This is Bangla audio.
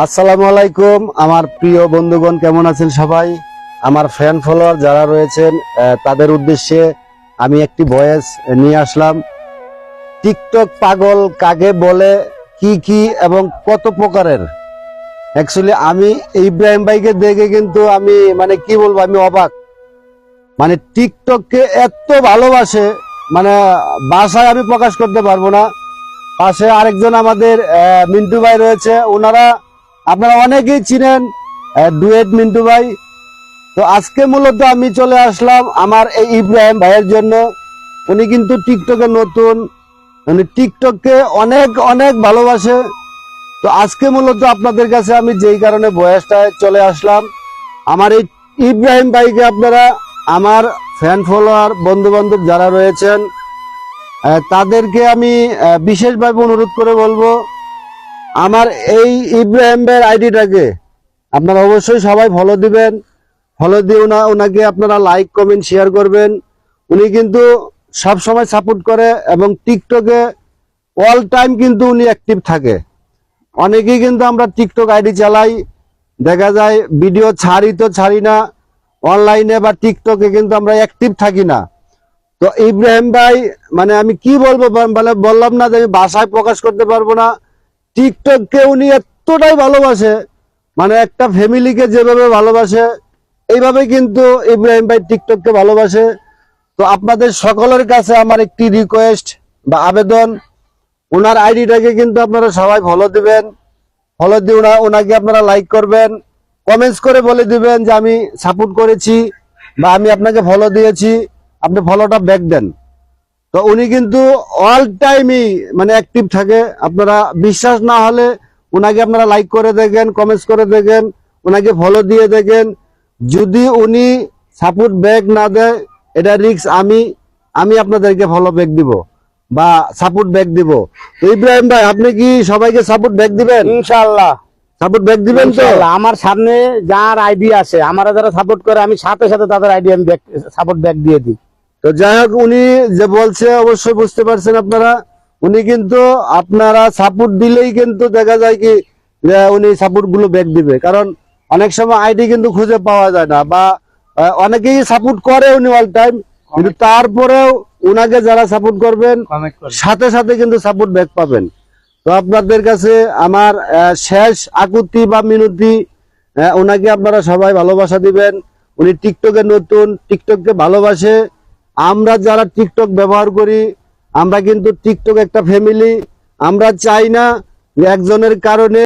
আসসালামু আলাইকুম আমার প্রিয় বন্ধুগণ, কেমন আছেন সবাই? আমার ফ্যান ফলোয়ার যারা রয়েছেন তাদের উদ্দেশ্যে আমি একটি ভয়েস নিয়ে আসলাম। টিকটক পাগল কাকে বলে, কি কি এবং কত প্রকারের। অ্যাকচুয়ালি আমি ইব্রাহিম ভাইকে দেখে কিন্তু আমি কি বলবো, আমি অবাক। টিকটককে এত ভালোবাসে, ভাষায় আমি প্রকাশ করতে পারবো না। পাশে আরেকজন আমাদের মিন্টু ভাই রয়েছে, ওনারা আপনারা অনেকেই চিনেন, ডুয়েট মিন্টু ভাই। তো আজকে মূলত আমি চলে আসলাম আমার এই ইব্রাহিম ভাইয়ের জন্য। উনি কিন্তু টিকটকে নতুন, উনি টিকটককে অনেক অনেক ভালোবাসে। তো আজকে মূলত আপনাদের কাছে আমি যেই কারণে ভয়েসটায় চলে আসলাম, আমার এই ইব্রাহিম ভাইকে আপনারা, আমার ফ্যান ফলোয়ার বন্ধু বান্ধব যারা রয়েছেন তাদেরকে আমি বিশেষভাবে অনুরোধ করে বলবো, আমার এই ইব্রাহিম ভাইয়ের আইডিটাকে আপনারা অবশ্যই সবাই ফলো দিবেন। ফলো দিয়ে ওনাকে আপনারা লাইক কমেন্ট শেয়ার করবেন। উনি কিন্তু সব সময় সাপোর্ট করে এবং টিকটকে অল টাইম কিন্তু উনি অ্যাক্টিভ থাকে। অনেকেই কিন্তু আমরা টিকটক আইডি চালাই, দেখা যায় ভিডিও ছাড়ি না অনলাইনে বা টিকটকে, কিন্তু আমরা অ্যাক্টিভ থাকি না। তো ইব্রাহিম ভাই আমি কি বলবো, বললাম না যে আমি ভাষায় প্রকাশ করতে পারবো না। টিকটককে উনি এতটাই ভালোবাসে, একটা ফ্যামিলিকে যেভাবে ভালোবাসে এইভাবে কিন্তু ইব্রাহিম ভাই টিকটককে ভালোবাসে। তো আপনাদের সকলের কাছে আমার একটি রিকোয়েস্ট বা আবেদন, ওনার আইডিটাকে কিন্তু আপনারা সবাই ফলো দিবেন। ফলো দিয়ে ওনাকে আপনারা লাইক করবেন, কমেন্টস করে বলে দিবেন যে আমি সাপোর্ট করেছি বা আমি আপনাকে ফলো দিয়েছি, আপনি ফলোটা ব্যাক দেন। তো উনি কিন্তু অল টাইমই অ্যাক্টিভ থাকে। আপনারা বিশ্বাস না হলে ওনাকে আপনারা লাইক করে দেখেন, কমেন্টস করে দেখেন, ওনাকে ফলো দিয়ে দেখেন। যদি উনি সাপোর্ট ব্যাক না দেয়, এটা রিস্ক আমি আপনাদেরকে ফলো ব্যাক দিব বা সাপোর্ট ব্যাক দিব। তো ইব্রাহিম ভাই, আপনি কি সবাইকে সাপোর্ট ব্যাক দিবেন? ইনশাআল্লাহ সাপোর্ট ব্যাক দিবেন তো? আমার সামনে যার আইডি আছে, আমারা যারা সাপোর্ট করে, আমি সাথে সাথে তাদের আইডি আমি সাপোর্ট ব্যাক দিয়ে দিই। তো যাই হোক, উনি যে বলছে অবশ্যই বুঝতে পারছেন আপনারা। উনি কিন্তু আপনারা সাপোর্ট দিলেই কিন্তু দেখা যায় কি উনি সাপোর্ট গুলো ব্যাক দিবে, কারণ অনেক সময় আইডি কিন্তু খুঁজে পাওয়া যায় না, বা অনেকেই সাপোর্ট করে উনি অল টাইম, কিন্তু তারপরেও উনাকে যারা সাপোর্ট করবেন সাথে সাথে কিন্তু সাপোর্ট ব্যাক পাবেন। তো আপনাদের কাছে আমার শেষ আকুতি বা মিনতি, ওনাকে আপনারা সবাই ভালোবাসা দিবেন। উনি টিকটকে নতুন, টিকটককে ভালোবাসে। আমরা যারা টিকটক ব্যবহার করি, আমরা কিন্তু টিকটক একটা ফ্যামিলি। আমরা চাই না যে একজনের কারণে